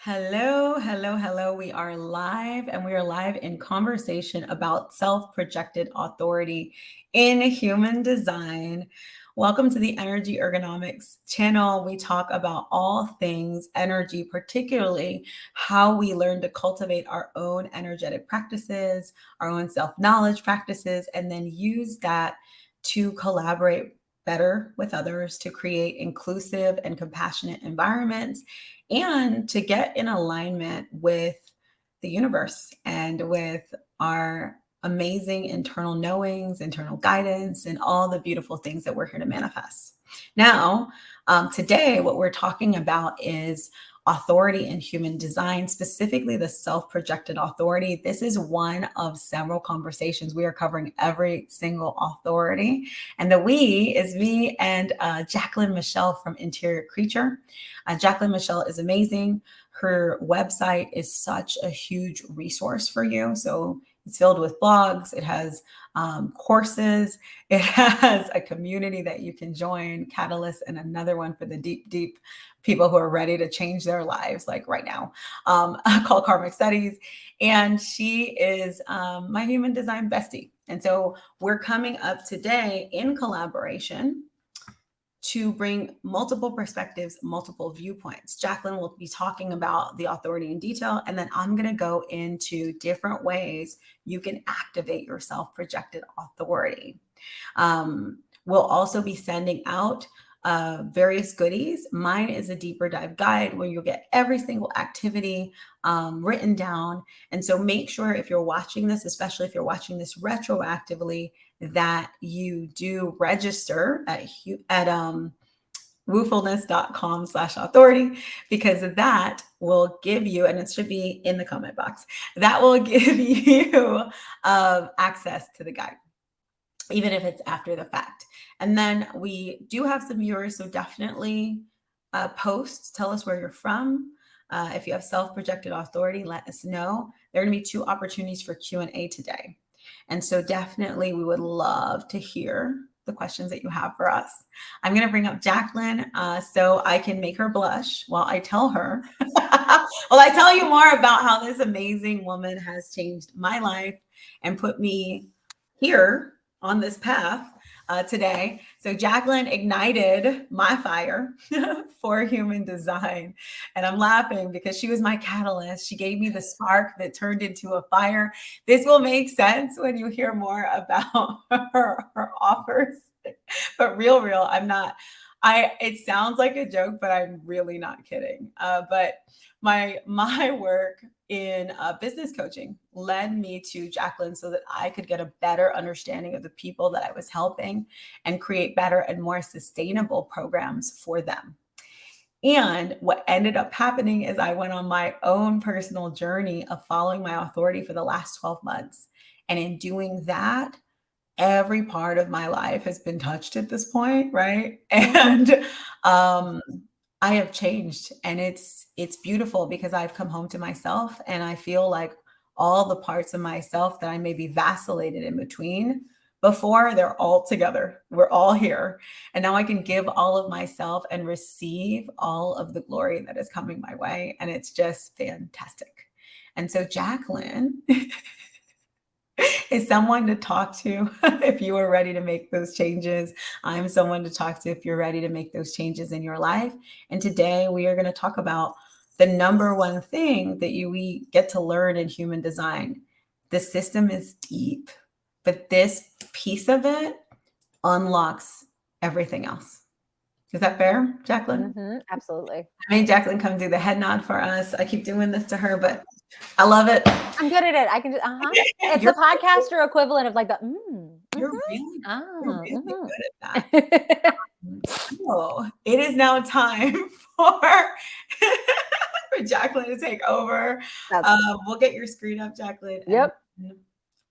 Hello, hello, hello. We are live and we are live in conversation about self projected authority in human design. Welcome to the Energy Ergonomics channel. We talk about all things energy, particularly how we learn to cultivate our own energetic practices, our own self knowledge practices, and then use that to collaborate better with others to create inclusive and compassionate environments and to get in alignment with the universe and with our amazing internal knowings, internal guidance, and all the beautiful things that we're here to manifest. Now, today, what we're talking about is authority in human design, specifically the self projected authority. This is one of several conversations. We are covering every single authority. And the we is me and Jaclyn Michelle from Interior Creature. Jaclyn Michelle is amazing. Her website is such a huge resource for you. So it's filled with blogs. It has courses. It has a community that you can join, Catalyst, and another one for the deep, deep people who are ready to change their lives, like right now, called Karmic Studies. And she is my human design bestie. And so we're coming up today in collaboration to bring multiple perspectives, multiple viewpoints. Jaclyn will be talking about the authority in detail, and then I'm going to go into different ways you can activate your self-projected authority. We'll also be sending out various goodies. Mine is a deeper dive guide where you'll get every single activity written down. And so make sure if you're watching this, especially if you're watching this retroactively, that you do register at woofulness.com/authority, because that will give you, and it should be in the comment box, that will give you access to the guide, even if it's after the fact. And then we do have some viewers, so definitely post, tell us where you're from. If you have self-projected authority, let us know. There are going to be 2 opportunities for Q&A today. And so definitely we would love to hear the questions that you have for us. I'm going to bring up Jaclyn so I can make her blush while I tell her. Well, I tell you more about how this amazing woman has changed my life and put me here on this path today. So Jaclyn ignited my fire for human design. And I'm laughing because she was my catalyst. She gave me the spark that turned into a fire. This will make sense when you hear more about her offers. But real, it sounds like a joke, but I'm really not kidding. But my work in business coaching led me to Jaclyn so that I could get a better understanding of the people that I was helping and create better and more sustainable programs for them. And what ended up happening is I went on my own personal journey of following my authority for the last 12 months. And in doing that, every part of my life has been touched at this point, right? And I have changed, and it's beautiful because I've come home to myself, and I feel like all the parts of myself that I maybe vacillated in between before, they're all together. We're all here. And now I can give all of myself and receive all of the glory that is coming my way. And it's just fantastic. And so Jaclyn is someone to talk to if you are ready to make those changes. I'm someone to talk to if you're ready to make those changes in your life. And today we are going to talk about the number one thing that we get to learn in human design. The system is deep, but this piece of it unlocks everything else. Is that fair, Jaclyn? Absolutely. I made Jaclyn come do the head nod for us. I keep doing this to her, but I love it. I'm good at it. I can do, It's the podcaster equivalent of like the, You're really good at that. that. So it is now time for Jaclyn to take over. We'll get your screen up, Jaclyn. Yep. And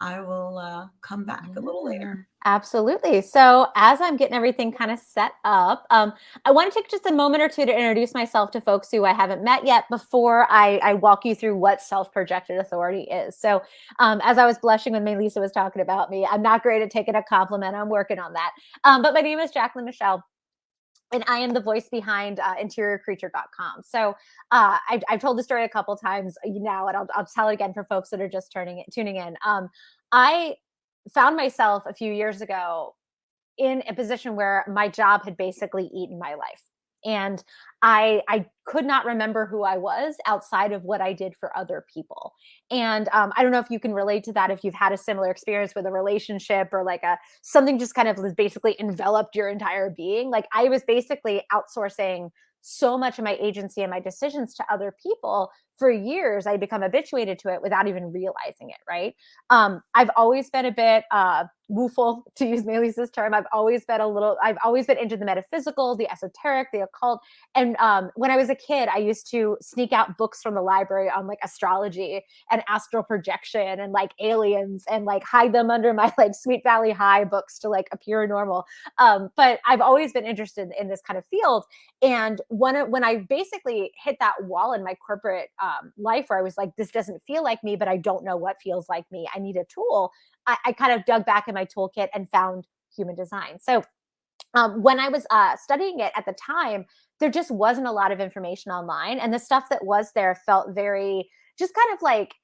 I will come back a little later. Absolutely. So as I'm getting everything kind of set up, I want to take just a moment or two to introduce myself to folks who I haven't met yet before I walk you through what self-projected authority is. So as I was blushing when Mélissa was talking about me, I'm not great at taking a compliment. I'm working on that. But my name is Jaclyn Michelle. and I am the voice behind interiorcreature.com. So I've told the story a couple times now, and I'll tell it again for folks that are just tuning in. I found myself a few years ago in a position where my job had basically eaten my life. And I could not remember who I was outside of what I did for other people. And I don't know if you can relate to that, if you've had a similar experience with a relationship or like a something just kind of was basically enveloped your entire being. Like I was basically outsourcing so much of my agency and my decisions to other people for years. I'd become habituated to it without even realizing it, right? I've always been a bit wooful, to use Melissa's term. I've always been into the metaphysical, the esoteric, the occult. And when I was a kid, I used to sneak out books from the library on like astrology and astral projection and like aliens and like hide them under my like Sweet Valley High books to like appear normal. But I've always been interested in this kind of field. And when I basically hit that wall in my corporate life where I was like, this doesn't feel like me, but I don't know what feels like me. I need a tool. I kind of dug back in my toolkit and found human design. So when I was studying it at the time, there just wasn't a lot of information online. And the stuff that was there felt very just kind of like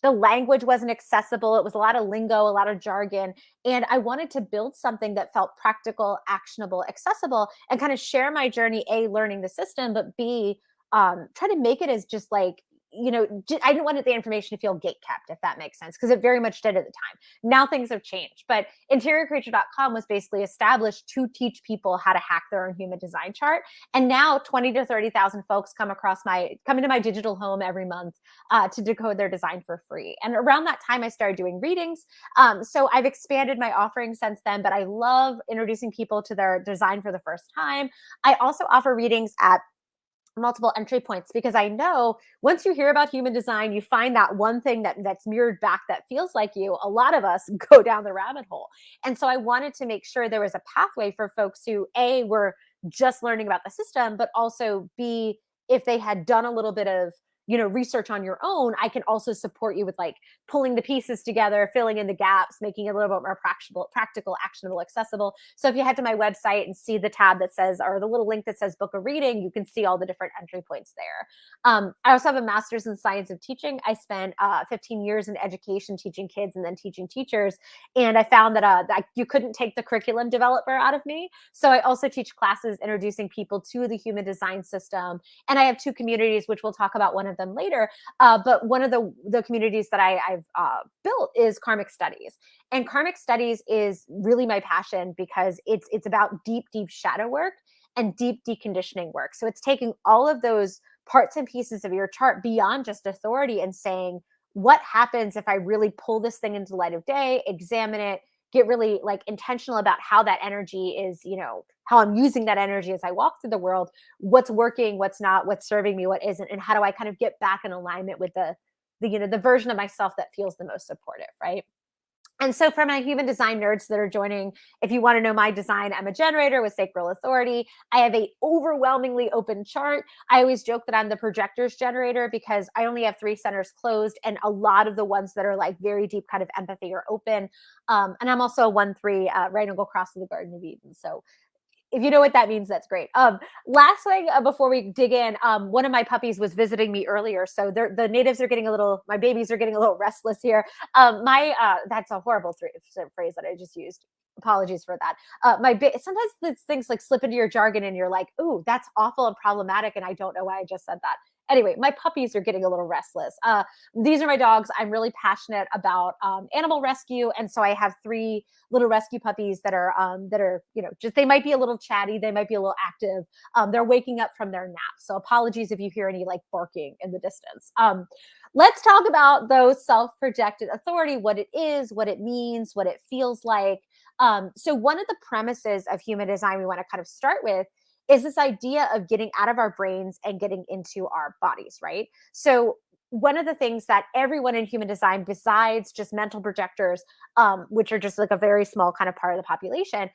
the language wasn't accessible. It was a lot of lingo, a lot of jargon. And I wanted to build something that felt practical, actionable, accessible, and kind of share my journey, A, learning the system, but B, try to make it as just like, I didn't want the information to feel gate kept, if that makes sense, because it very much did at the time. Now things have changed, but interiorcreature.com was basically established to teach people how to hack their own human design chart. And now 20 to 30,000 folks come into my digital home every month to decode their design for free. And around that time, I started doing readings. So I've expanded my offering since then, but I love introducing people to their design for the first time. I also offer readings at multiple entry points because I know once you hear about human design, you find that one thing that's mirrored back that feels like you. A lot of us go down the rabbit hole. And so I wanted to make sure there was a pathway for folks who A, were just learning about the system, but also B, if they had done a little bit of research on your own, I can also support you with like pulling the pieces together, filling in the gaps, making it a little bit more practical, actionable, accessible. So if you head to my website and see the tab that says, or the little link that says book a reading, you can see all the different entry points there. I also have a master's in science of teaching. I spent 15 years in education teaching kids and then teaching teachers. And I found that you couldn't take the curriculum developer out of me. So I also teach classes introducing people to the human design system. And I have two communities, which we'll talk about one of them later. But one of the communities that I've built is karmic studies. And karmic studies is really my passion because it's about deep, deep shadow work and deep deconditioning work. So it's taking all of those parts and pieces of your chart beyond just authority and saying, what happens if I really pull this thing into the light of day, examine it, get really like intentional about how that energy is, how I'm using that energy as I walk through the world, what's working, what's not, what's serving me, what isn't, and how do I kind of get back in alignment with the version of myself that feels the most supportive, right? And so for my human design nerds that are joining, if you want to know my design, I'm a generator with sacral authority. I have a overwhelmingly open chart. I always joke that I'm the projector's generator because I only have 3 centers closed and a lot of the ones that are like very deep kind of empathy are open. And I'm also a 1-3 right angle cross of the Garden of Eden. So if you know what that means, that's great. Last thing before we dig in, one of my puppies was visiting me earlier, so the natives are getting my babies are getting a little restless here. That's a horrible phrase that I just used. Apologies for that. Sometimes these things like slip into your jargon, and you're like, "Ooh, that's awful and problematic," and I don't know why I just said that. Anyway, my puppies are getting a little restless. These are my dogs. I'm really passionate about animal rescue, and so I have 3 little rescue puppies that are just they might be a little chatty, they might be a little active. They're waking up from their nap, so apologies if you hear any like barking in the distance. Let's talk about those self-projected authority, what it is, what it means, what it feels like. So one of the premises of human design we want to kind of start with is this idea of getting out of our brains and getting into our bodies, right? So one of the things that everyone in human design, besides just mental projectors, which are just like a very small kind of part of the population,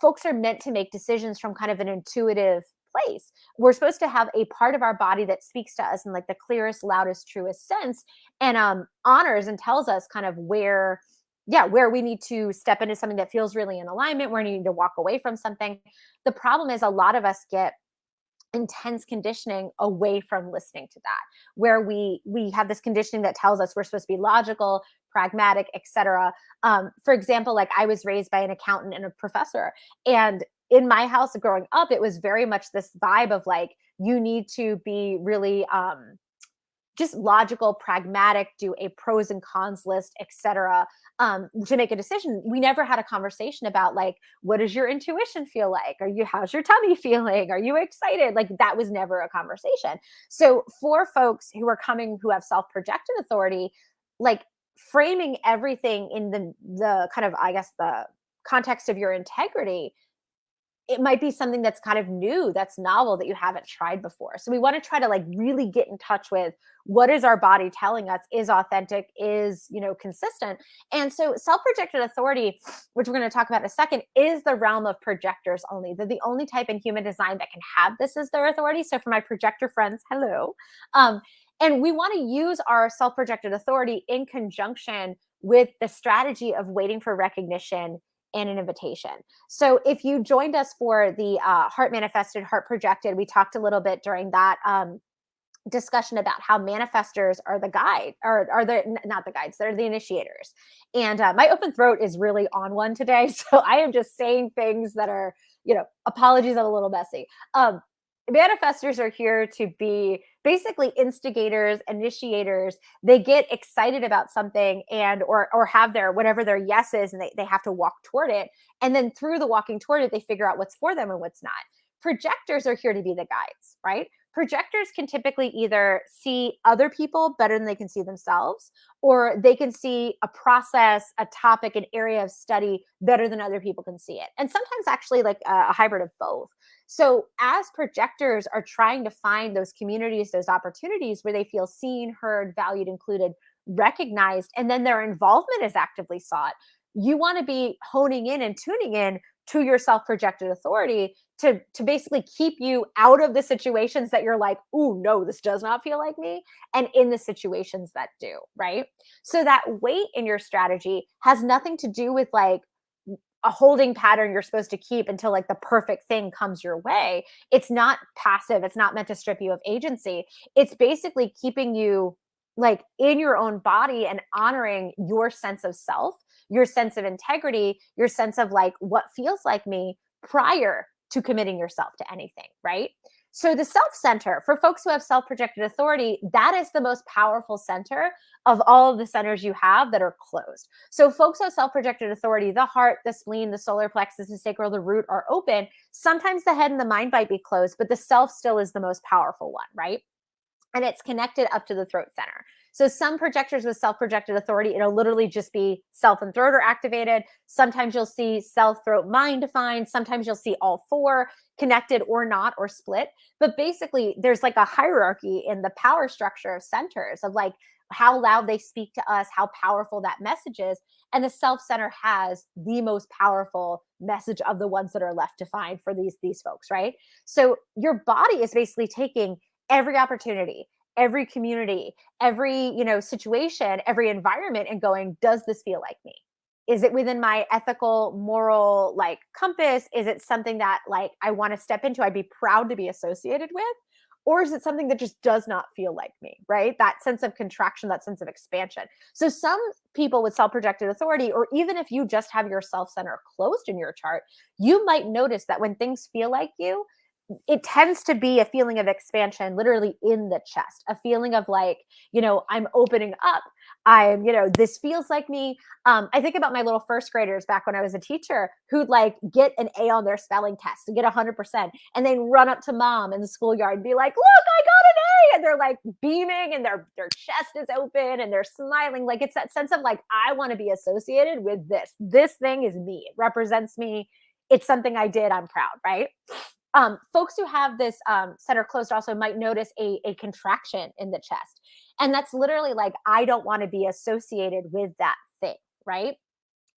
folks are meant to make decisions from kind of an intuitive place. We're supposed to have a part of our body that speaks to us in like the clearest, loudest, truest sense, and honors and tells us kind of where where we need to step into something that feels really in alignment, where we need to walk away from something. The problem is a lot of us get intense conditioning away from listening to that, where we have this conditioning that tells us we're supposed to be logical, pragmatic, etc. For example, like I was raised by an accountant and a professor, and in my house growing up, it was very much this vibe of like, you need to be really just logical, pragmatic, do a pros and cons list, etc., to make a decision. We never had a conversation about like, what does your intuition feel like? How's your tummy feeling? Are you excited? Like that was never a conversation. So for folks who have self-projected authority, like framing everything in the kind of, I guess, the context of your integrity, it might be something that's kind of new, that's novel, that you haven't tried before. So we want to try to like really get in touch with what is our body telling us is authentic, is, consistent. And so self-projected authority, which we're going to talk about in a second, is the realm of projectors only. They're the only type in human design that can have this as their authority. So for my projector friends, hello. And we want to use our self-projected authority in conjunction with the strategy of waiting for recognition and an invitation. So if you joined us for the Heart Manifested, Heart Projected, we talked a little bit during that discussion about how manifestors are the guide, or are the not the guides, they're the initiators. And my open throat is really on one today, so I am just saying things that are, apologies, I'm a little messy. Manifestors are here to be basically instigators, initiators. They get excited about something and or have their whatever their yes is, and they have to walk toward it. And then through the walking toward it, they figure out what's for them and what's not. Projectors are here to be the guides, right? Projectors can typically either see other people better than they can see themselves, or they can see a process, a topic, an area of study better than other people can see it. And sometimes actually like a hybrid of both. So as projectors are trying to find those communities, those opportunities where they feel seen, heard, valued, included, recognized, and then their involvement is actively sought, you want to be honing in and tuning in to your self-projected authority to basically keep you out of the situations that you're like, ooh, no, this does not feel like me, and in the situations that do, right? So that weight in your strategy has nothing to do with like a holding pattern you're supposed to keep until like the perfect thing comes your way. It's not passive. It's not meant to strip you of agency. It's basically keeping you like in your own body and honoring your sense of self, your sense of integrity, your sense of like what feels like me prior to committing yourself to anything, right? So the self center, for folks who have self-projected authority, that is the most powerful center of all of the centers you have that are closed. So folks who have self-projected authority, the heart, the spleen, the solar plexus, the sacral, the root are open. Sometimes the head and the mind might be closed, but the self still is the most powerful one, right? And it's connected up to the throat center. So some projectors with self-projected authority, it'll literally just be self and throat are activated. Sometimes you'll see self, throat, mind defined. Sometimes you'll see all four connected or not, or split. But basically, there's like a hierarchy in the power structure of centers of like how loud they speak to us, how powerful that message is. And the self center has the most powerful message of the ones that are left defined for these folks, right? So your body is basically taking every opportunity, every community, every, situation, every environment, and going, does this feel like me? Is it within my ethical, moral, like compass? Is it something that like I want to step into, I'd be proud to be associated with? Or is it something that just does not feel like me, right? That sense of contraction, that sense of expansion. So some people with self-projected authority, or even if you just have your self-center closed in your chart, you might notice that when things feel like you, it tends to be a feeling of expansion literally in the chest, a feeling of like, I'm opening up. This feels like me. I think about my little first graders back when I was a teacher who'd like get an A on their spelling test to get 100%, and then run up to mom in the schoolyard and be like, look, I got an A. And they're like beaming and their chest is open and they're smiling. Like it's that sense of like, I want to be associated with this. This thing is me. It represents me. It's something I did. I'm proud, right? Folks who have this center closed also might notice a contraction in the chest. And that's literally like, I don't want to be associated with that thing, right?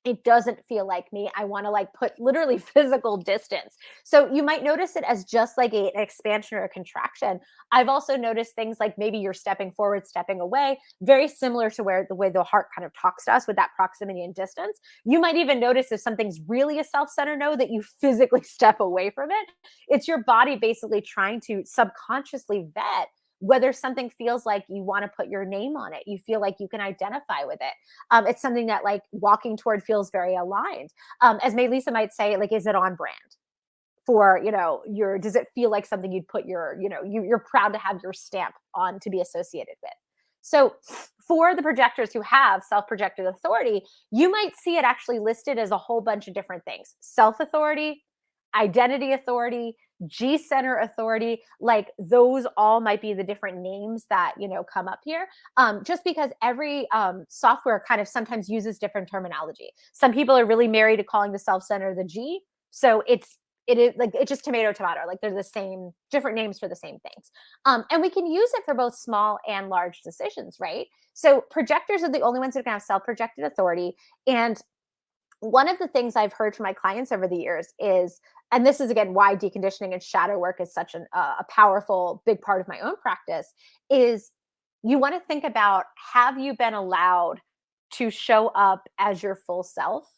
it doesn't feel like me. I want to like put literally physical distance. So you might notice it as just like an expansion or a contraction. I've also noticed things like maybe you're stepping forward, stepping away, very similar to where the way the heart kind of talks to us with that proximity and distance. You might even notice if something's really a self-centered no, that you physically step away from it. It's your body basically trying to subconsciously vet whether something feels like you want to put your name on it, you feel like you can identify with it. It's something that like walking toward feels very aligned. As Mélissa might say, like, is it on brand for, your, does it feel like something you'd put your, you're proud to have your stamp on to be associated with? So for the projectors who have self-projected authority, you might see it actually listed as a whole bunch of different things: self-authority, identity authority, G center authority. Like those all might be the different names that, come up here. Just because every software kind of sometimes uses different terminology. Some people are really married to calling the self-center the G. So it is like, it's just tomato, like they're the same, different names for the same things. And we can use it for both small and large decisions, right? So projectors are the only ones that can have self-projected authority. And one of the things I've heard from my clients over the years is, and this is again why deconditioning and shadow work is such a powerful, big part of my own practice, is you want to think about, have you been allowed to show up as your full self?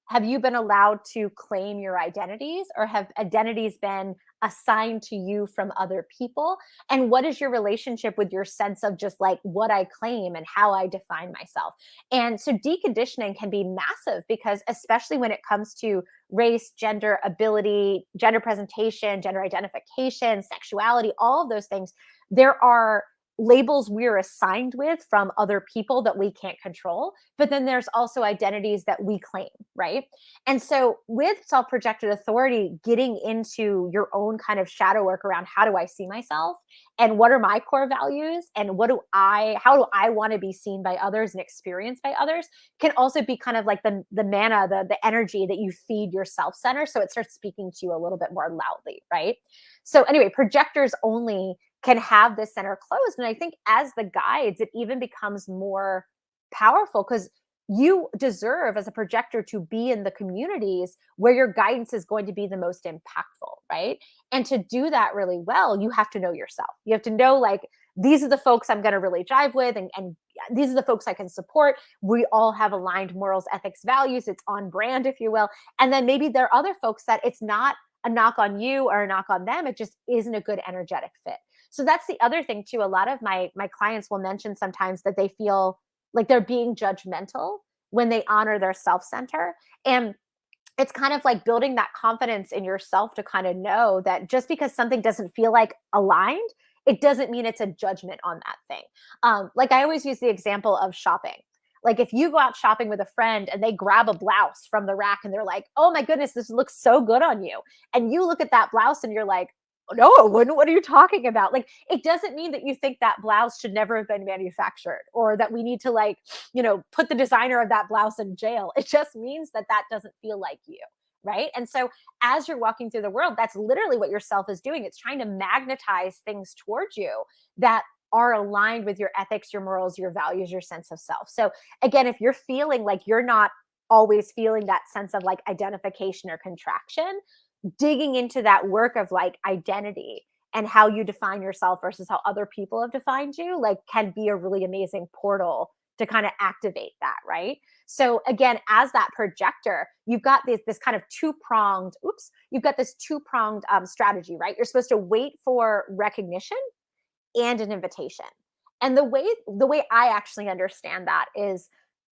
Have you been allowed to claim your identities, or have identities been assigned to you from other people? And what is your relationship with your sense of just like what I claim and how I define myself? And so deconditioning can be massive, because especially when it comes to race, gender, ability, gender presentation, gender identification, sexuality, all of those things, there are labels we're assigned with from other people that we can't control, but then there's also identities that we claim, right? And so with self-projected authority, getting into your own kind of shadow work around, how do I see myself, and what are my core values, and how do I want to be seen by others and experienced by others, can also be kind of like the mana, the energy that you feed your self-center, so it starts speaking to you a little bit more loudly, right? So anyway, projectors only can have this center closed. And I think as the guides, it even becomes more powerful, because you deserve as a projector to be in the communities where your guidance is going to be the most impactful, right? And to do that really well, you have to know yourself. You have to know, like, these are the folks I'm going to really jive with, and these are the folks I can support. We all have aligned morals, ethics, values. It's on brand, if you will. And then maybe there are other folks that it's not a knock on you or a knock on them. It just isn't a good energetic fit. So that's the other thing too. A lot of my clients will mention sometimes that they feel like they're being judgmental when they honor their self-center. And it's kind of like building that confidence in yourself to kind of know that just because something doesn't feel like aligned, it doesn't mean it's a judgment on that thing. Like I always use the example of shopping. Like if you go out shopping with a friend and they grab a blouse from the rack and they're like, oh my goodness, this looks so good on you. And you look at that blouse and you're like, no, it wouldn't. What are you talking about? Like, it doesn't mean that you think that blouse should never have been manufactured, or that we need to like, put the designer of that blouse in jail. It just means that that doesn't feel like you. Right. And so as you're walking through the world, that's literally what your self is doing. It's trying to magnetize things towards you that are aligned with your ethics, your morals, your values, your sense of self. So again, if you're feeling like you're not always feeling that sense of like identification or contraction, digging into that work of like identity and how you define yourself versus how other people have defined you, like, can be a really amazing portal to kind of activate that, right? So again, as that projector, you've got this kind of two-pronged, strategy, right? You're supposed to wait for recognition and an invitation. And the way I actually understand that is,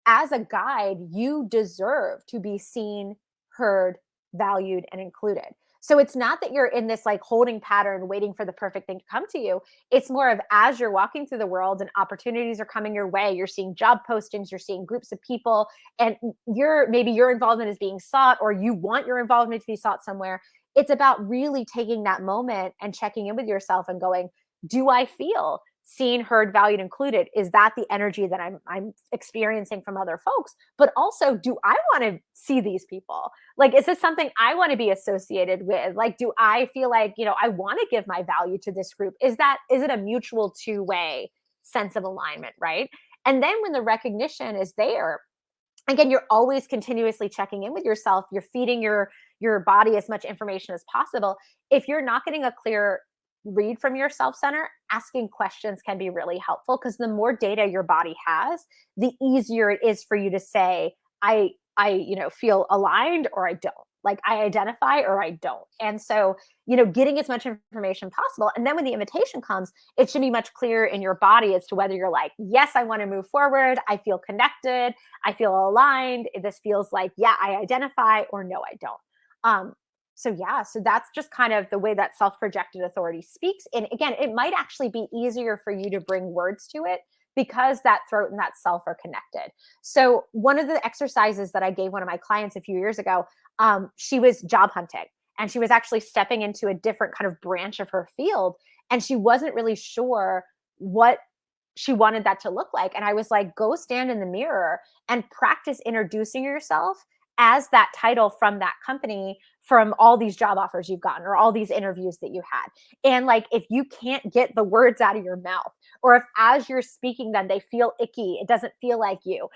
as a guide, you deserve to be seen, heard, valued, and included. So it's not that you're in this like holding pattern waiting for the perfect thing to come to you. It's more of, as you're walking through the world and opportunities are coming your way, you're seeing job postings, you're seeing groups of people, and maybe your involvement is being sought, or you want your involvement to be sought somewhere. It's about really taking that moment and checking in with yourself and going, do I feel seen, heard, valued, included? Is that the energy that I'm experiencing from other folks? But also, do I want to see these people? Like, is this something I want to be associated with? Like, do I feel like, I want to give my value to this group? Is it a mutual two-way sense of alignment, right? And then when the recognition is there, again, you're always continuously checking in with yourself. You're feeding your body as much information as possible. If you're not getting a clear read from your self center, asking questions can be really helpful, because the more data your body has, the easier it is for you to say, I feel aligned or I don't. Like, I identify or I don't. And so, getting as much information possible. And then when the invitation comes, it should be much clearer in your body as to whether you're like, yes, I want to move forward. I feel connected. I feel aligned. This feels like, yeah, I identify, or no, I don't. So that's just kind of the way that self-projected authority speaks. And again, it might actually be easier for you to bring words to it because that throat and that self are connected. So one of the exercises that I gave one of my clients a few years ago, she was job hunting, and she was actually stepping into a different kind of branch of her field. And she wasn't really sure what she wanted that to look like. And I was like, go stand in the mirror and practice introducing yourself as that title from that company, from all these job offers you've gotten or all these interviews that you had. And like, if you can't get the words out of your mouth, or if as you're speaking them, they feel icky, it doesn't feel like you,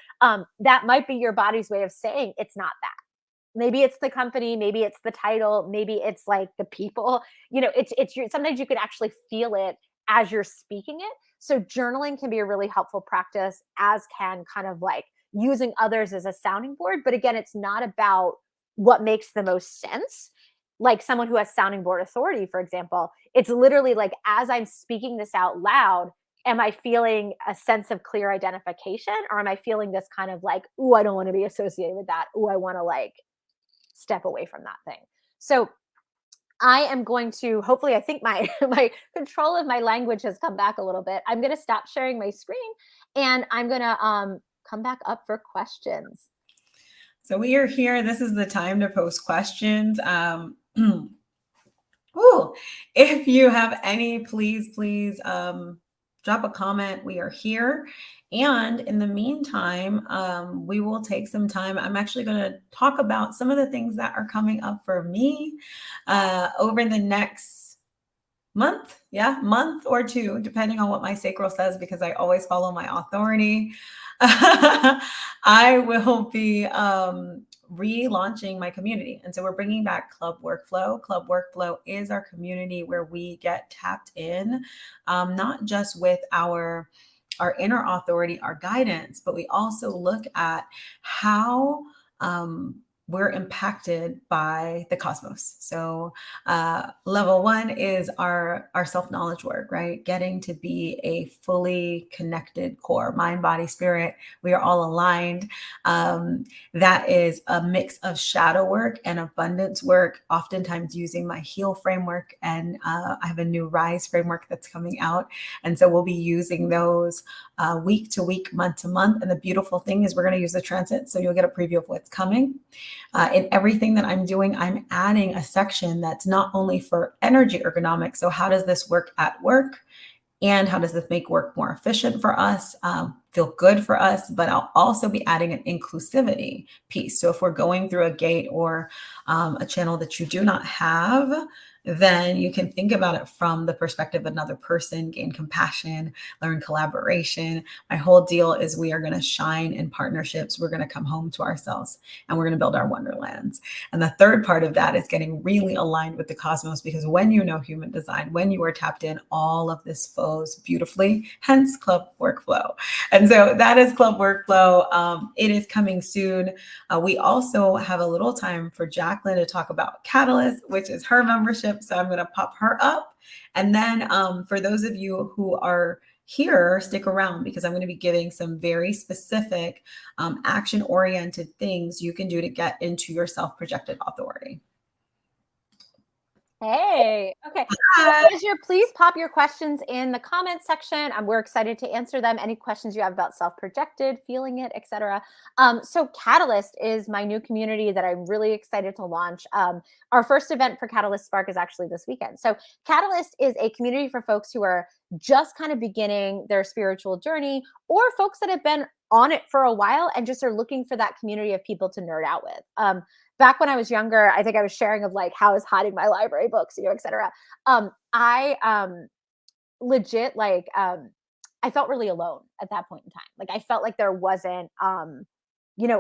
that might be your body's way of saying it's not that. Maybe it's the company, maybe it's the title, maybe it's like the people, it's your, sometimes you can actually feel it as you're speaking it. So journaling can be a really helpful practice, as can kind of like using others as a sounding board. But again, it's not about what makes the most sense. Like someone who has sounding board authority, for example, it's literally like, as I'm speaking this out loud, am I feeling a sense of clear identification, or am I feeling this kind of like, ooh, I don't want to be associated with that. Ooh, I want to like step away from that thing. So I am going to, hopefully, I think my my control of my language has come back a little bit. I'm going to stop sharing my screen, and I'm going to come back up for questions. So we are here. This is the time to post questions. If you have any, please drop a comment. We are here. And in the meantime, we will take some time. I'm actually going to talk about some of the things that are coming up for me over the next month. Yeah, month or two, depending on what my sacral says, because I always follow my authority. I will be relaunching my community. And so we're bringing back Club Workflow. Club Workflow is our community where we get tapped in, not just with our inner authority, our guidance, but we also look at how we're impacted by the cosmos. So level one is our self-knowledge work, right? Getting to be a fully connected core, mind, body, spirit. We are all aligned. That is a mix of shadow work and abundance work, oftentimes using my heal framework. And I have a new rise framework that's coming out. And so we'll be using those week to week, month to month. And the beautiful thing is we're going to use the transit. So you'll get a preview of what's coming. In everything that I'm doing, I'm adding a section that's not only for energy ergonomics. So how does this work at work? And how does this make work more efficient for us, feel good for us? But I'll also be adding an inclusivity piece. So if we're going through a gate or a channel that you do not have, then you can think about it from the perspective of another person, gain compassion, learn collaboration. My whole deal is we are going to shine in partnerships. We're going to come home to ourselves, and we're going to build our wonderlands. And the third part of that is getting really aligned with the cosmos, because when you know human design, when you are tapped in, all of this flows beautifully, hence Club Workflow. And so that is Club Workflow. It is coming soon. We also have a little time for Jaclyn to talk about Catalyst, which is her membership. So I'm going to pop her up. And then for those of you who are here, stick around, because I'm going to be giving some very specific action-oriented things you can do to get into your self-projected authority. Hey, okay. So please pop your questions in the comment section. We're excited to answer them. Any questions you have about self-projected, feeling it, etc. So Catalyst is my new community that I'm really excited to launch. Our first event for Catalyst Spark is actually this weekend. So Catalyst is a community for folks who are just kind of beginning their spiritual journey, or folks that have been on it for a while and just are looking for that community of people to nerd out with. Back when I was younger, I think I was sharing of like how I was hiding my library books, et cetera. I legit I felt really alone at that point in time. Like I felt like there wasn't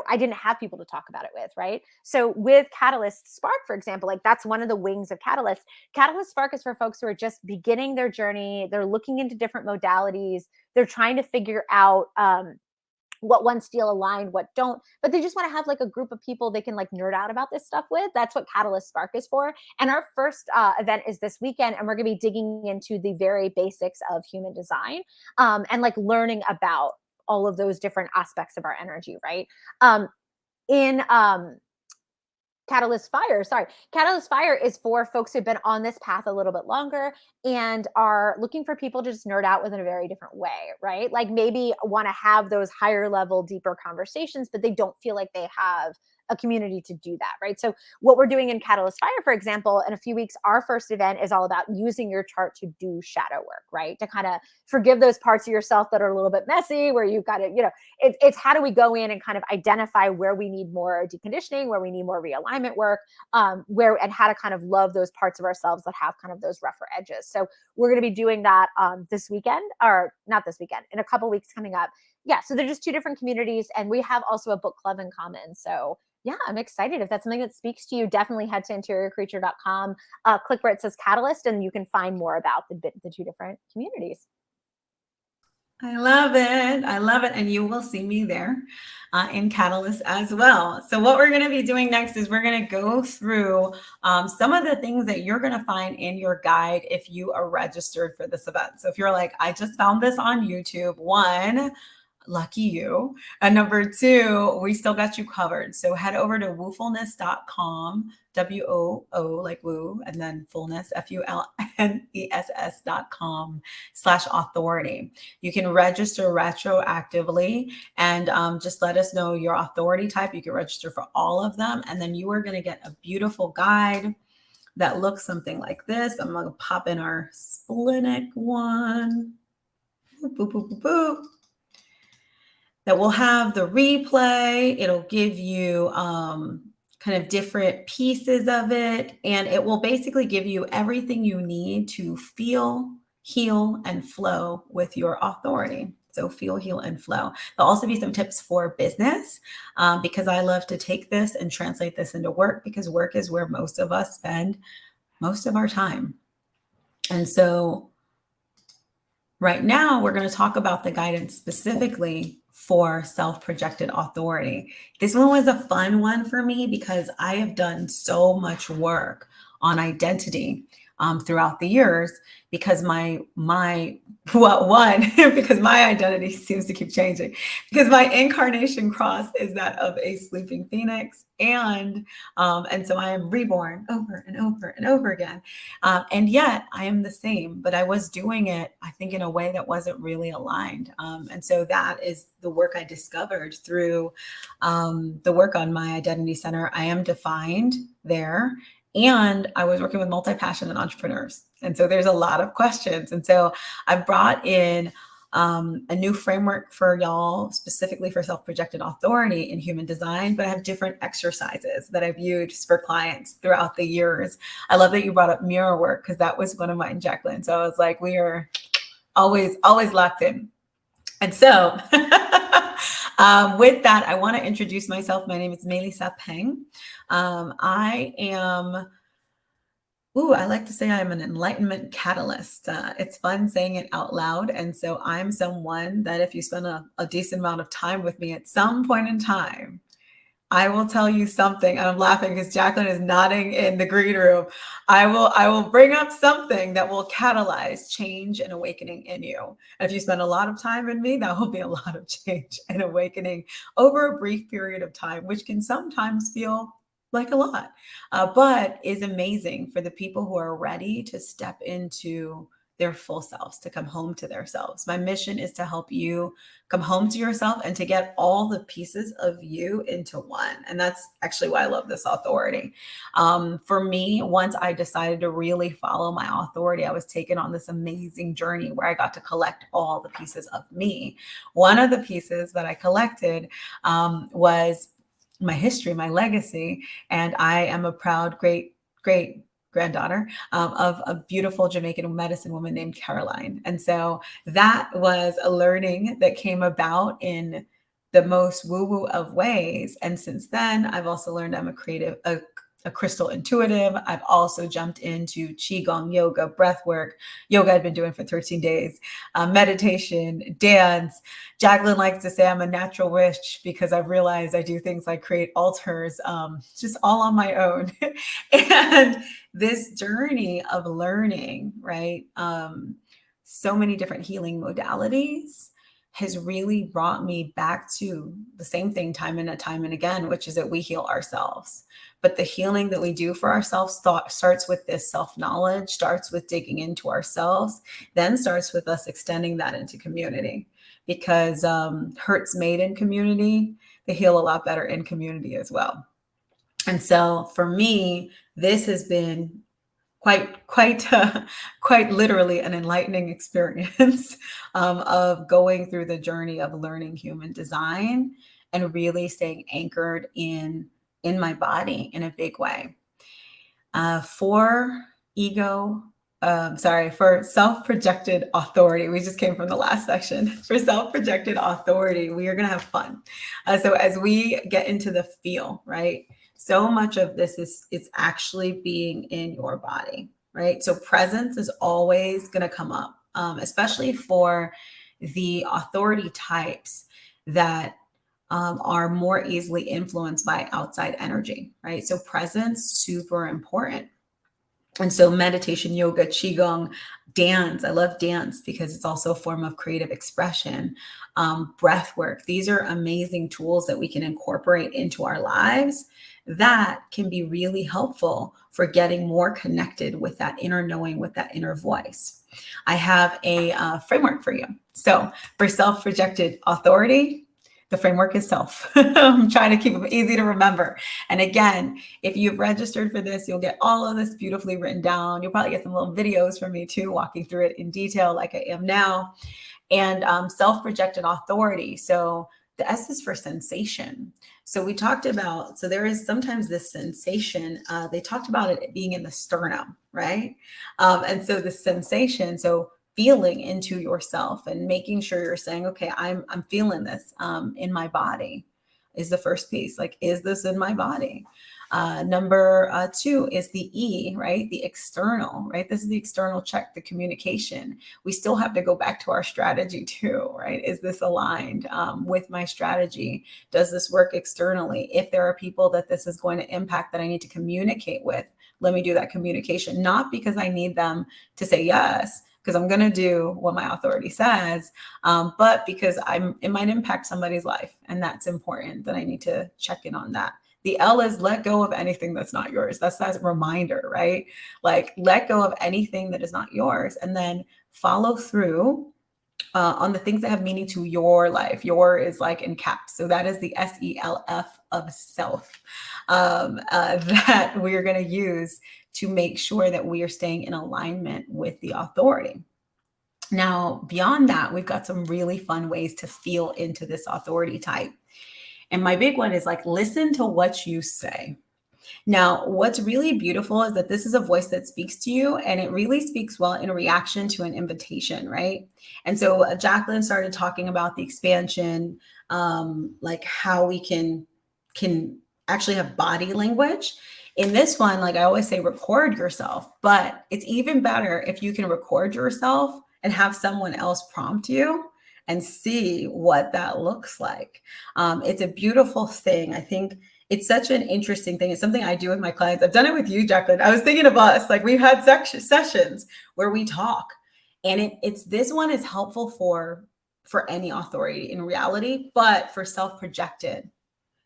I didn't have people to talk about it with, right? So with Catalyst Spark, for example, like that's one of the wings of Catalyst. Catalyst Spark is for folks who are just beginning their journey. They're looking into different modalities. They're trying to figure out what ones feel aligned, what don't, but they just want to have like a group of people they can like nerd out about this stuff with. That's what Catalyst Spark is for. And our first event is this weekend, and we're going to be digging into the very basics of human design, and like learning about all of those different aspects of our energy, right? In Catalyst Fire, sorry. Catalyst Fire is for folks who've been on this path a little bit longer and are looking for people to just nerd out with in a very different way, right? Like maybe want to have those higher level, deeper conversations, but they don't feel like they have a community to do that, right? So what we're doing in Catalyst Fire, for example, in a few weeks, our first event is all about using your chart to do shadow work, right? To kind of forgive those parts of yourself that are a little bit messy, where you've got to, it's how do we go in and kind of identify where we need more deconditioning, where we need more realignment work, and how to kind of love those parts of ourselves that have kind of those rougher edges. So we're going to be doing that this weekend, or not this weekend, in a couple weeks coming up. Yeah, so they're just two different communities, and we have also a book club in common. So yeah, I'm excited. If that's something that speaks to you, definitely head to interiorcreature.com, click where it says Catalyst, and you can find more about the two different communities. I love it. I love it. And you will see me there in Catalyst as well. So what we're going to be doing next is we're going to go through some of the things that you're going to find in your guide if you are registered for this event. So if you're like, I just found this on YouTube, one, lucky you. And number two, we still got you covered. So head over to woofulness.com, WOO like woo, and then fullness, FULNESS.com/authority. You can register retroactively and just let us know your authority type. You can register for all of them. And then you are going to get a beautiful guide that looks something like this. I'm going to pop in our splenic one. Boop, boop, boop, boop, boop. That will have the replay. It'll give you kind of different pieces of it, and it will basically give you everything you need to feel, heal, and flow with your authority. So feel, heal, and flow. There'll also be some tips for business because I love to take this and translate this into work, because work is where most of us spend most of our time. And so right now, we're going to talk about the guidance specifically for self-projected authority. This one was a fun one for me because I have done so much work on identity throughout the years, because because my identity seems to keep changing, because my incarnation cross is that of a sleeping phoenix, and so I am reborn over and over and over again, and yet I am the same, but I was doing it, I think, in a way that wasn't really aligned, and so that is the work I discovered through the work on my identity center. I am defined there. And I was working with multi-passionate entrepreneurs. And so there's a lot of questions. And so I've brought in a new framework for y'all, specifically for self-projected authority in human design, but I have different exercises that I've used for clients throughout the years. I love that you brought up mirror work, because that was one of mine, Jaclyn. So I was like, we are always locked in. And so with that, I want to introduce myself. My name is Mélissa Peng. I like to say I'm an enlightenment catalyst. It's fun saying it out loud. And so I'm someone that if you spend a decent amount of time with me at some point in time, I will tell you something. And I'm laughing because Jaclyn is nodding in the green room. I will bring up something that will catalyze change and awakening in you. And if you spend a lot of time in me, that will be a lot of change and awakening over a brief period of time, which can sometimes feel like a lot, but is amazing for the people who are ready to step into their full selves, to come home to their selves. My mission is to help you come home to yourself and to get all the pieces of you into one. And that's actually why I love this authority. For me, once I decided to really follow my authority, I was taken on this amazing journey where I got to collect all the pieces of me. One of the pieces that I collected was my history, my legacy. And I am a proud great granddaughter of a beautiful Jamaican medicine woman named Caroline. And so that was a learning that came about in the most woo-woo of ways. And since then, I've also learned I'm a crystal intuitive. I've also jumped into Qigong yoga, breath work, yoga I've been doing for 13 days, meditation, dance. Jaclyn likes to say I'm a natural witch because I've realized I do things like create altars, just all on my own. And this journey of learning, right? So many different healing modalities has really brought me back to the same thing time and again, which is that we heal ourselves. But the healing that we do for ourselves starts with this self-knowledge, starts with digging into ourselves, then starts with us extending that into community. Because hurts made in community, they heal a lot better in community as well. And so for me, this has been quite literally an enlightening experience of going through the journey of learning human design and really staying anchored in my body in a big way. For self-projected authority, we just came from the last section. For self-projected authority, we are going to have fun. So as we get into the feel, right? So much of this is actually being in your body, right? So presence is always going to come up, especially for the authority types that are more easily influenced by outside energy, right? So presence, super important. And so meditation, yoga, qigong, dance. I love dance because it's also a form of creative expression. Breath work. These are amazing tools that we can incorporate into our lives that can be really helpful for getting more connected with that inner knowing, with that inner voice. I have a framework for you. So for self-projected authority, the framework is self. I'm trying to keep them easy to remember. And again, if you've registered for this, you'll get all of this beautifully written down. You'll probably get some little videos from me too, walking through it in detail like I am now. And self-projected authority. So the S is for sensation. So we talked about, so there is sometimes this sensation, they talked about it being in the sternum, right? And so the sensation, so feeling into yourself and making sure you're saying, okay, I'm feeling this in my body is the first piece. Like, is this in my body? Number 2 is the E, right? The external, right? This is the external check, the communication. We still have to go back to our strategy too, right? Is this aligned with my strategy? Does this work externally? If there are people that this is going to impact that I need to communicate with, let me do that communication, not because I need them to say yes, because I'm going to do what my authority says, but because it might impact somebody's life. And that's important that I need to check in on that. The L is let go of anything that's not yours. That's that reminder, right? Like let go of anything that is not yours and then follow through on the things that have meaning to your life. Your is like in caps. So that is the SELF of self that we're going to use to make sure that we are staying in alignment with the authority. Now, beyond that, we've got some really fun ways to feel into this authority type. And my big one is like, listen to what you say. Now, what's really beautiful is that this is a voice that speaks to you and it really speaks well in reaction to an invitation, right? And so Jaclyn started talking about the expansion, like how we can actually have body language. In this one, like I always say, record yourself, but it's even better if you can record yourself and have someone else prompt you and see what that looks like. It's a beautiful thing. I think it's such an interesting thing. It's something I do with my clients. I've done it with you, Jaclyn. I was thinking of us, like we've had sessions where we talk, and it's this one is helpful for any authority in reality, but for self-projected,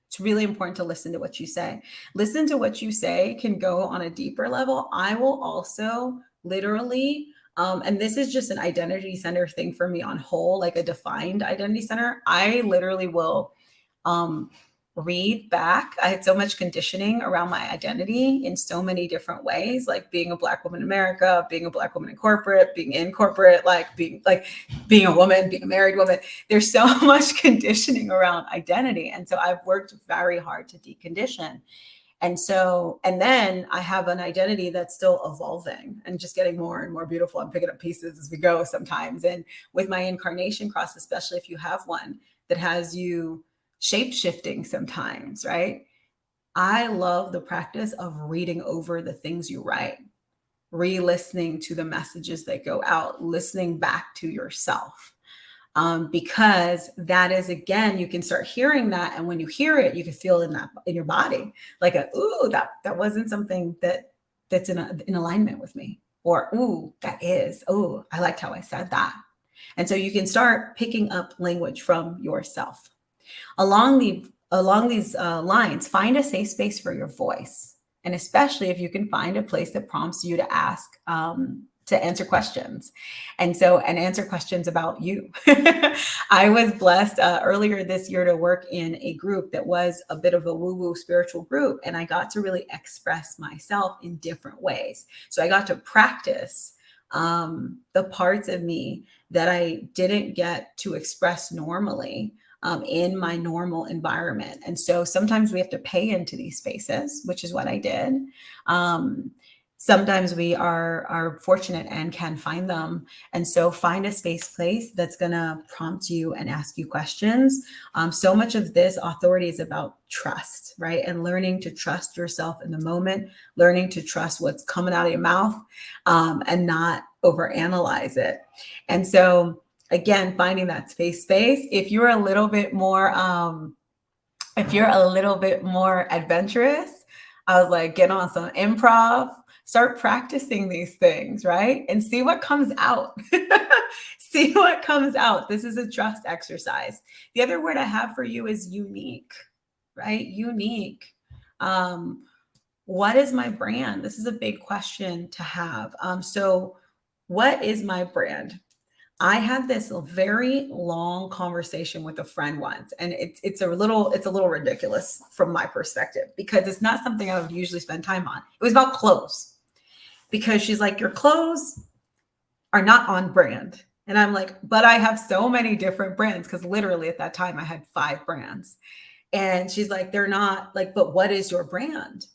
it's really important to listen to what you say. Listen to what you say can go on a deeper level. I will also literally, and this is just an identity center thing for me on whole, like a defined identity center. I literally will read back. I had so much conditioning around my identity in so many different ways, like being a Black woman in America, being a Black woman in corporate, being in corporate, being a woman, being a married woman. There's so much conditioning around identity. And so I've worked very hard to decondition. And then I have an identity that's still evolving and just getting more and more beautiful. I'm picking up pieces as we go sometimes. And with my incarnation cross, especially if you have one that has you shape-shifting sometimes, right? I love the practice of reading over the things you write, re-listening to the messages that go out, listening back to yourself. Because that is, again, you can start hearing that, and when you hear it, you can feel in your body, like ooh, that wasn't something that's in alignment with me, or ooh, that is, ooh, I liked how I said that. And so you can start picking up language from yourself. Along these lines, find a safe space for your voice, and especially if you can find a place that prompts you to ask, to answer questions, and answer questions about you. I was blessed earlier this year to work in a group that was a bit of a woo-woo spiritual group, and I got to really express myself in different ways. So I got to practice the parts of me that I didn't get to express normally in my normal environment. And so sometimes we have to pay into these spaces, which is what I did. Sometimes we are fortunate and can find them. And so find a place that's going to prompt you and ask you questions. So much of this authority is about trust, right? And learning to trust yourself in the moment, learning to trust what's coming out of your mouth, and not overanalyze it. And so again, finding that space. If you're a little bit more adventurous, I was like, get on some improv, start practicing these things, right? And see what comes out. See what comes out. This is a trust exercise. The other word I have for you is unique, right? Unique. What is my brand? This is a big question to have. So what is my brand? I had this very long conversation with a friend once, and it's a little ridiculous from my perspective, because it's not something I would usually spend time on. It was about clothes, because she's like, your clothes are not on brand. And I'm like, but I have so many different brands, because literally at that time I had 5 brands. And she's like, they're not like, but what is your brand?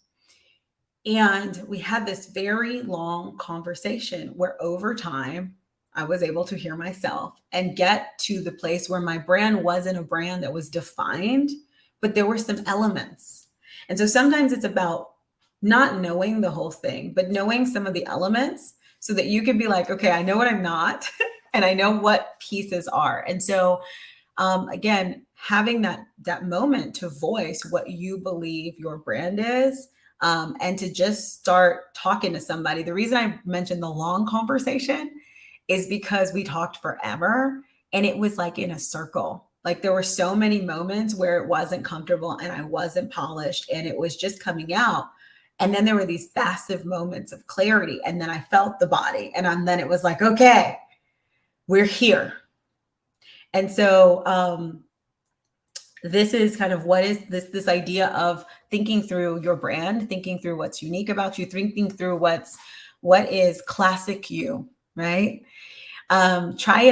And we had this very long conversation where over time, I was able to hear myself and get to the place where my brand wasn't a brand that was defined, but there were some elements. And so sometimes it's about not knowing the whole thing, but knowing some of the elements so that you can be like, okay, I know what I'm not, and I know what pieces are. And so again, having that moment to voice what you believe your brand is, and to just start talking to somebody. The reason I mentioned the long conversation is because we talked forever, and it was like in a circle. Like there were so many moments where it wasn't comfortable and I wasn't polished and it was just coming out. And then there were these massive moments of clarity. And then I felt the body, and then it was like, okay, we're here. And so this is kind of what is this idea of thinking through your brand, thinking through what's unique about you, thinking through what is classic you, right? Try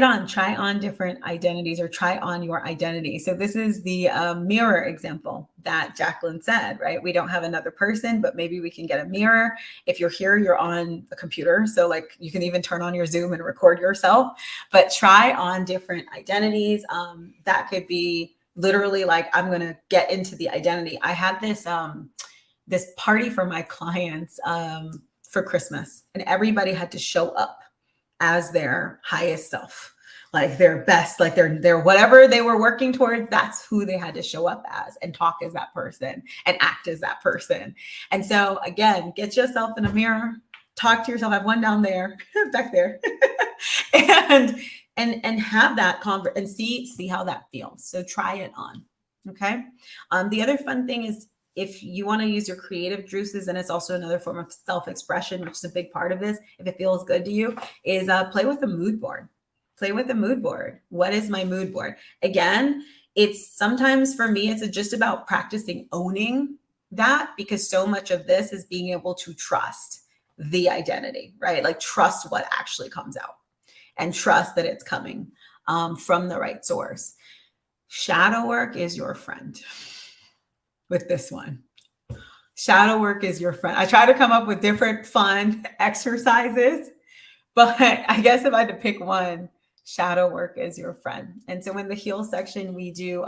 on different identities, or try on your identity. So this is the mirror example that Jaclyn said, right? We don't have another person, but maybe we can get a mirror. If you're here, you're on a computer. So like you can even turn on your Zoom and record yourself, but try on different identities. That could be literally like, I'm going to get into the identity. I had this party for my clients for Christmas, and everybody had to show up as their highest self, like their best, like their whatever they were working towards, that's who they had to show up as, and talk as that person and act as that person. And so again, get yourself in a mirror, talk to yourself. I have one down there, back there, and have that conversation and see how that feels. So try it on. Okay. The other fun thing is, if you want to use your creative juices, and it's also another form of self-expression, which is a big part of this, if it feels good to you, is play with a mood board. Play with a mood board. What is my mood board? Again, it's sometimes for me, it's just about practicing owning that, because so much of this is being able to trust the identity, right? Like trust what actually comes out, and trust that it's coming from the right source. Shadow work is your friend. With this one, shadow work is your friend. I try to come up with different fun exercises, but I guess if I had to pick one, shadow work is your friend. And so in the heal section, we do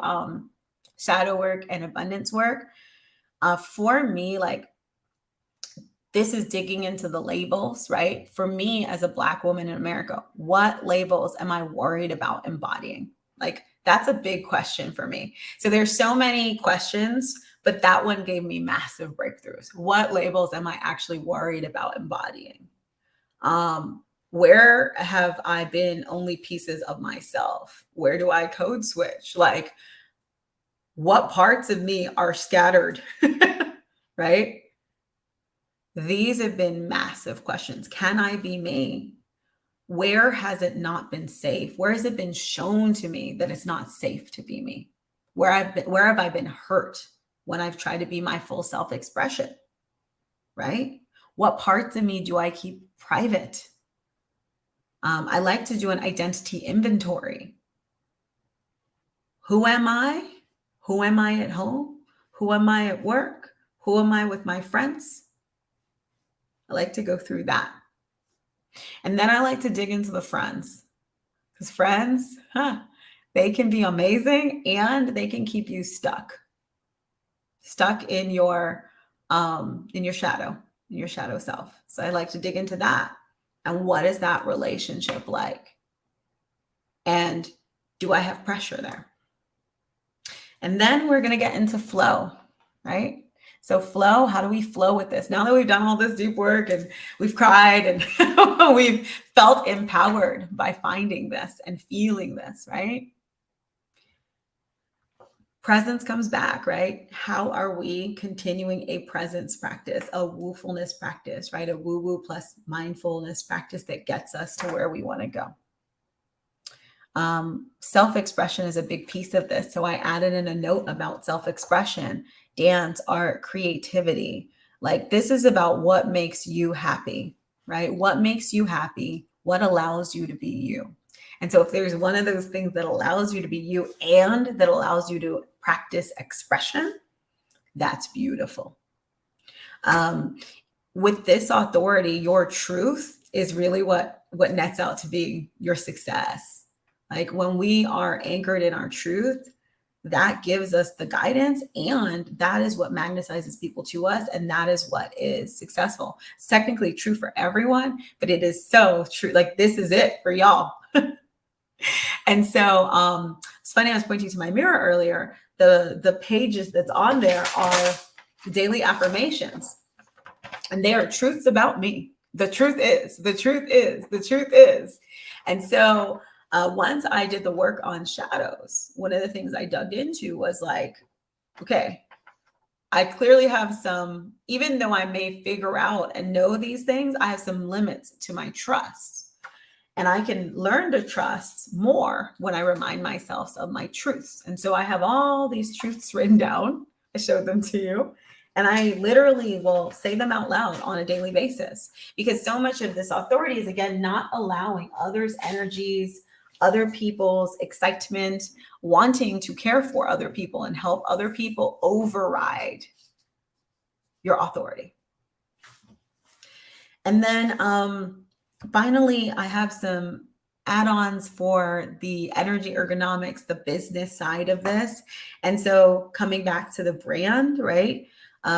shadow work and abundance work. For me, like, this is digging into the labels, right? For me, as a Black woman in America, what labels am I worried about embodying? Like, that's a big question for me. So there's so many questions, but that one gave me massive breakthroughs. What labels am I actually worried about embodying? Where have I been only pieces of myself? Where do I code switch? Like, what parts of me are scattered, right? These have been massive questions. Can I be me? Where has it not been safe? Where has it been shown to me that it's not safe to be me? Where have I been hurt when I've tried to be my full self-expression? Right? What parts of me do I keep private? I like to do an identity inventory. Who am I? Who am I at home? Who am I at work? Who am I with my friends? I like to go through that. And then I like to dig into the friends, because friends, they can be amazing and they can keep you stuck in your shadow self. So I like to dig into that. And what is that relationship like? And do I have pressure there? And then we're going to get into flow, right? So flow, how do we flow with this? Now that we've done all this deep work and we've cried and we've felt empowered by finding this and feeling this, right? Presence comes back, right? How are we continuing a presence practice, a woofulness practice, right? A woo-woo plus mindfulness practice that gets us to where we want to go. Self-expression is a big piece of this. So I added in a note about self-expression, dance, art, creativity. Like, this is about what makes you happy, right? What makes you happy? What allows you to be you? And so if there's one of those things that allows you to be you and that allows you to practice expression, that's beautiful. With this authority, your truth is really what nets out to be your success. Like, when we are anchored in our truth, that gives us the guidance, and that is what magnetizes people to us, and that is what is successful. It's technically true for everyone, but it is so true. Like, this is it for y'all. And so it's funny, I was pointing to my mirror earlier. The pages that's on there are daily affirmations, and they are truths about me. The truth is, the truth is, the truth is. And so once I did the work on shadows, one of the things I dug into was like, okay, I clearly have some, even though I may figure out and know these things, I have some limits to my trust. And I can learn to trust more when I remind myself of my truths. And so I have all these truths written down. I showed them to you. And I literally will say them out loud on a daily basis, because so much of this authority is, again, not allowing others' energies, other people's excitement, wanting to care for other people and help other people override your authority. And then finally, I have some add-ons for the energy ergonomics, the business side of this. And so coming back to the brand, right?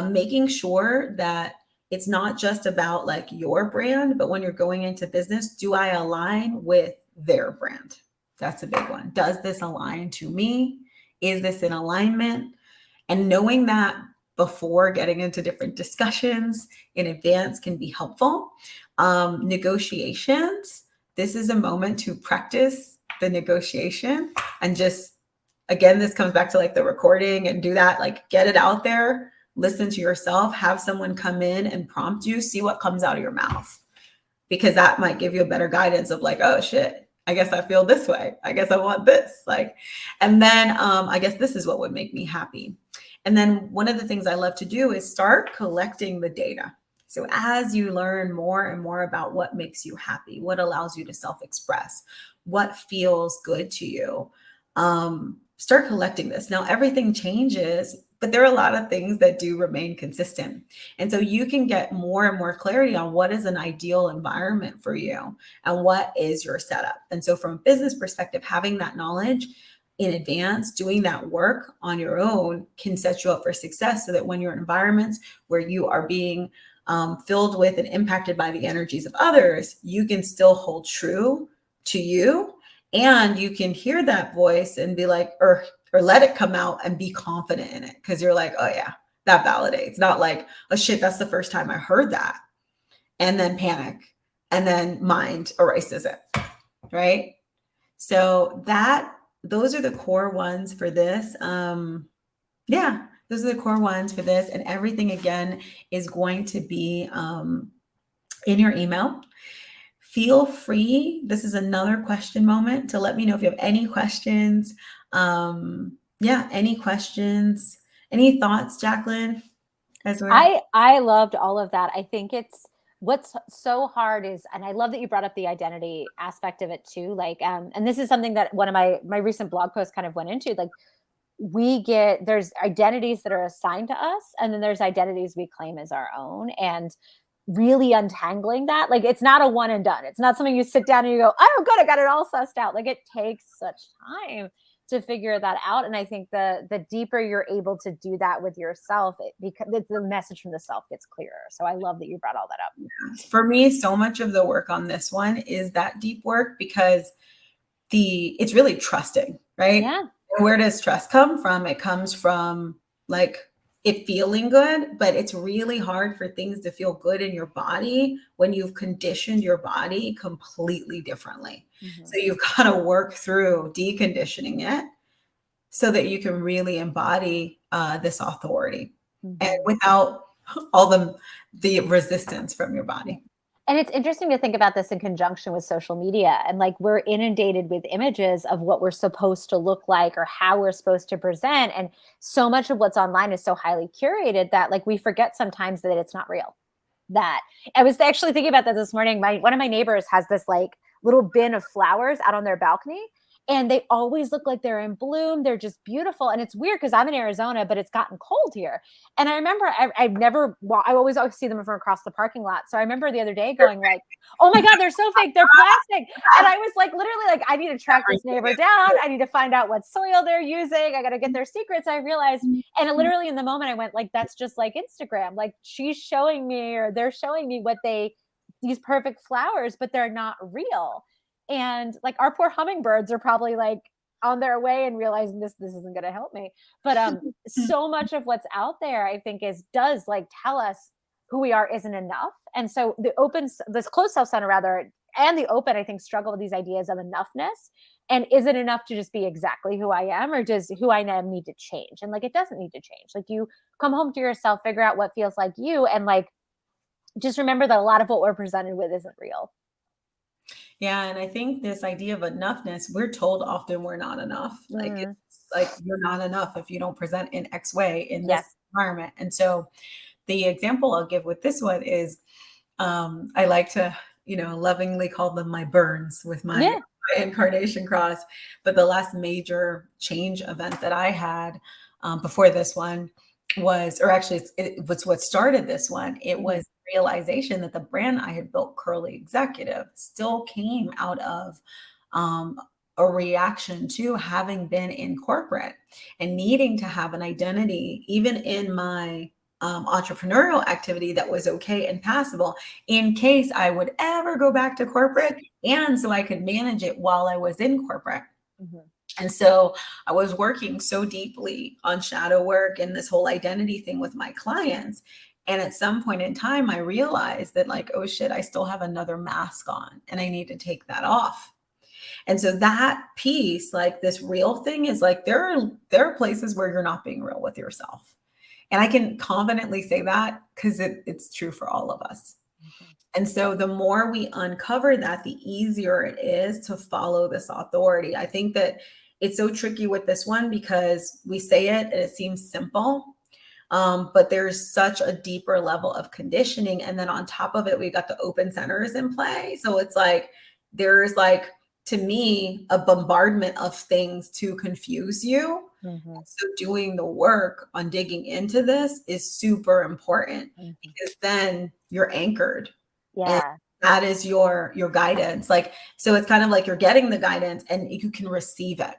Making sure that it's not just about like your brand, but when you're going into business, do I align with their brand? That's a big one. Does this align to me? Is this in alignment? And knowing that before getting into different discussions in advance can be helpful. Negotiations. This is a moment to practice the negotiation and just, again, this comes back to like the recording and do that, like get it out there, listen to yourself, have someone come in and prompt you, see what comes out of your mouth, because that might give you a better guidance of like, oh shit, I guess I feel this way. I guess I want this. Like, and then I guess this is what would make me happy. And then one of the things I love to do is start collecting the data. So as you learn more and more about what makes you happy, what allows you to self-express, what feels good to you, start collecting this. Now, everything changes, but there are a lot of things that do remain consistent. And so you can get more and more clarity on what is an ideal environment for you and what is your setup. And so from a business perspective, having that knowledge in advance, doing that work on your own can set you up for success, so that when you're in environments where you are being filled with and impacted by the energies of others, you can still hold true to you, and you can hear that voice and be like, or let it come out and be confident in it, because you're like, oh yeah, that validates. Not like, oh shit, that's the first time I heard that, and then panic, and then mind erases it, right? So those are the core ones for this. Yeah, those are the core ones for this, and everything again is going to be in your email. Feel free. This is another question moment to let me know if you have any questions. Yeah, any questions, any thoughts, Jaclyn? I loved all of that. I think it's what's so hard is, and I love that you brought up the identity aspect of it too. Like, and this is something that one of my recent blog posts kind of went into. Like, there's identities that are assigned to us, and then there's identities we claim as our own. And really untangling that, like, it's not a one and done. It's not something you sit down and you go, oh good, I got it all sussed out. Like, it takes such time to figure that out. And I think the deeper you're able to do that with yourself, because the message from the self gets clearer. So I love that you brought all that up. For me, so much of the work on this one is that deep work, because it's really trusting, right? Yeah. And where does trust come from? It comes from like it feeling good, but it's really hard for things to feel good in your body when you've conditioned your body completely differently. Mm-hmm. So you've got to work through deconditioning it so that you can really embody this authority, and without all the resistance from your body. And it's interesting to think about this in conjunction with social media. And like, we're inundated with images of what we're supposed to look like or how we're supposed to present. And so much of what's online is so highly curated that like we forget sometimes that it's not real. That I was actually thinking about that this morning. One of my neighbors has this like little bin of flowers out on their balcony, and they always look like they're in bloom. They're just beautiful. And it's weird because I'm in Arizona, but it's gotten cold here. And I remember I always see them from across the parking lot. So I remember the other day going like, oh my God, they're so fake. They're plastic. And I was like, literally like, I need to track this neighbor down. I need to find out what soil they're using. I got to get their secrets. I realized, and literally in the moment I went like, that's just like Instagram. Like, she's showing me, or they're showing me these perfect flowers, but they're not real. And like, our poor hummingbirds are probably like on their way and realizing this isn't going to help me. But so much of what's out there, I think, does like tell us who we are isn't enough. And so this closed self center rather, and the open, I think, struggle with these ideas of enoughness. And is it enough to just be exactly who I am, or does who I am need to change? And like, it doesn't need to change. Like, you come home to yourself, figure out what feels like you, and like, just remember that a lot of what we're presented with isn't real. Yeah, and I think this idea of enoughness, we're told often we're not enough. Like, it's like you're not enough if you don't present in X way in this environment. And so the example I'll give with this one is I like to, lovingly call them my burns with my incarnation cross. But the last major change event that I had before this one was, or actually it was what started this one. It was realization that the brand I had built, Curly Executive, still came out of a reaction to having been in corporate and needing to have an identity, even in my entrepreneurial activity, that was okay and passable in case I would ever go back to corporate, and so I could manage it while I was in corporate. And so I was working so deeply on shadow work and this whole identity thing with my clients. And at some point in time, I realized that like, oh shit, I still have another mask on and I need to take that off. And so that piece, like this real thing, is like, there are places where you're not being real with yourself. And I can confidently say that because it's true for all of us. And so the more we uncover that, the easier it is to follow this authority. I think that it's so tricky with this one because we say it and it seems simple, but there's such a deeper level of conditioning. And then on top of it, we got the open centers in play. So it's like, there's like, to me, a bombardment of things to confuse you. So doing the work on digging into this is super important because then you're anchored. And that is your guidance. Like, so it's kind of like you're getting the guidance and you can receive it.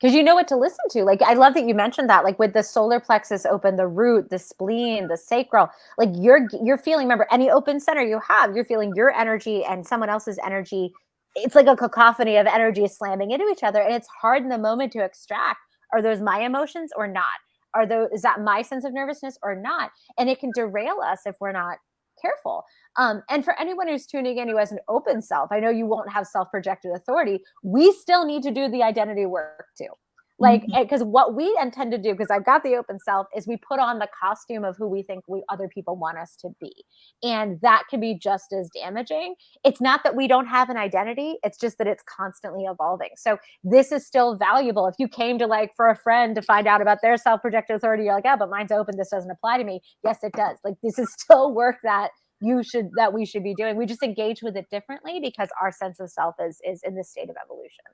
Because you know what to listen to. Like, I love that you mentioned that, like with the solar plexus open, the root, the spleen, the sacral, like you're feeling, remember, any open center you have, you're feeling your energy and someone else's energy. It's like a cacophony of energy slamming into each other. And it's hard in the moment to extract, are those my emotions or not? Is that my sense of nervousness or not? And it can derail us if we're not careful. And for anyone who's tuning in who has an open self, I know you won't have self-projected authority. We still need to do the identity work too. Like, because what we intend to do, because I've got the open self, is we put on the costume of who we think other people want us to be. And that can be just as damaging. It's not that we don't have an identity. It's just that it's constantly evolving. So this is still valuable. If you came to, like, for a friend to find out about their self-projected authority, you're like, oh, but mine's open. This doesn't apply to me. Yes, it does. Like, this is still work that we should be doing. We just engage with it differently because our sense of self is in this state of evolution.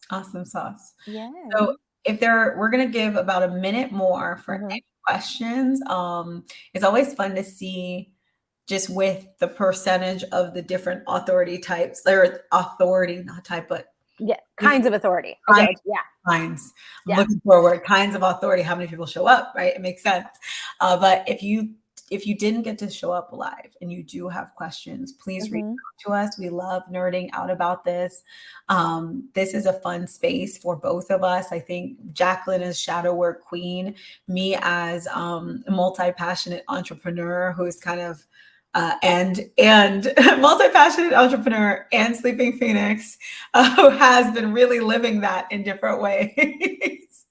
Awesome sauce. Yeah. So we're going to give about a minute more for any questions. It's always fun to see just with the percentage of the different authority types, or authority, not type, but kinds of authority. Kinds. I'm looking forward. Kinds of authority. How many people show up, right? It makes sense. But if you didn't get to show up live and you do have questions, please reach out to us. We love nerding out about this. This is a fun space for both of us. I think Jaclyn is shadow work queen, me as a multi-passionate entrepreneur who's kind of and multi-passionate entrepreneur and sleeping phoenix who has been really living that in different ways.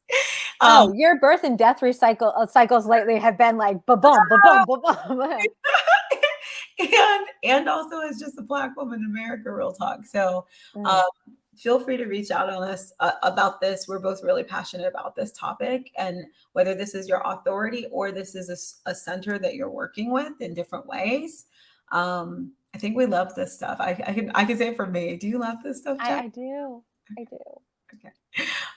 Your birth and death cycles lately have been like ba-boom, ba-boom, ba-boom. and also as just a Black woman in America, real talk. So feel free to reach out on us about this. We're both really passionate about this topic, and whether this is your authority or this is a center that you're working with in different ways. I think we love this stuff. I can say it for me. Do you love this stuff, Jack? I do. Okay.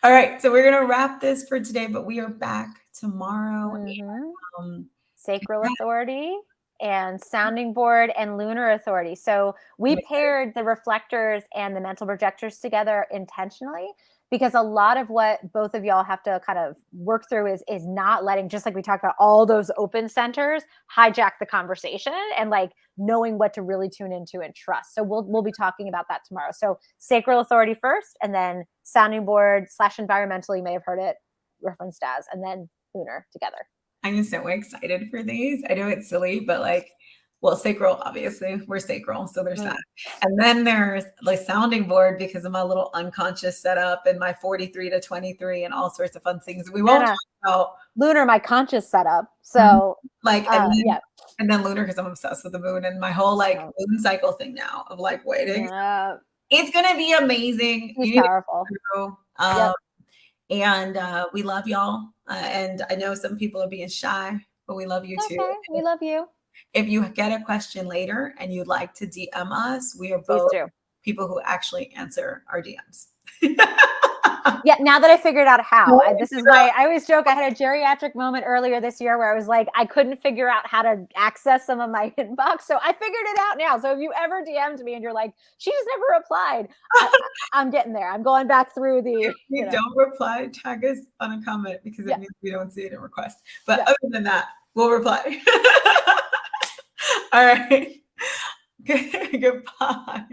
All right. So we're going to wrap this for today, but we are back tomorrow. And, sacral authority and sounding board and lunar authority. So we paired the reflectors and the mental projectors together intentionally, because a lot of what both of y'all have to kind of work through is not letting, just like we talked about, all those open centers hijack the conversation, and like knowing what to really tune into and trust. So we'll be talking about that tomorrow. So sacral authority first, and then sounding board / environmental, you may have heard it referenced as, and then lunar together. I'm so excited for these. I know it's silly, but like, well, sacral, obviously, we're sacral, so there's that. And then there's like sounding board because of my little unconscious setup and my 43 to 23 and all sorts of fun things we won't talk about. Lunar, my conscious setup. So like, and then lunar because I'm obsessed with the moon and my whole like moon cycle thing now of like waiting. It's gonna be amazing. It's powerful. And we love y'all. And I know some people are being shy, but we love you too. We love you. If you get a question later and you'd like to DM us, we are both people who actually answer our DMs. Yeah, now that I figured out how, I always joke, I had a geriatric moment earlier this year where I was like, I couldn't figure out how to access some of my inbox. So I figured it out now. So if you ever DM'd me and you're like, she just never replied, I'm getting there. I'm going back through the. If you don't reply, tag us on a comment because it means we don't see it in requests. But other than that, we'll reply. All right. Goodbye.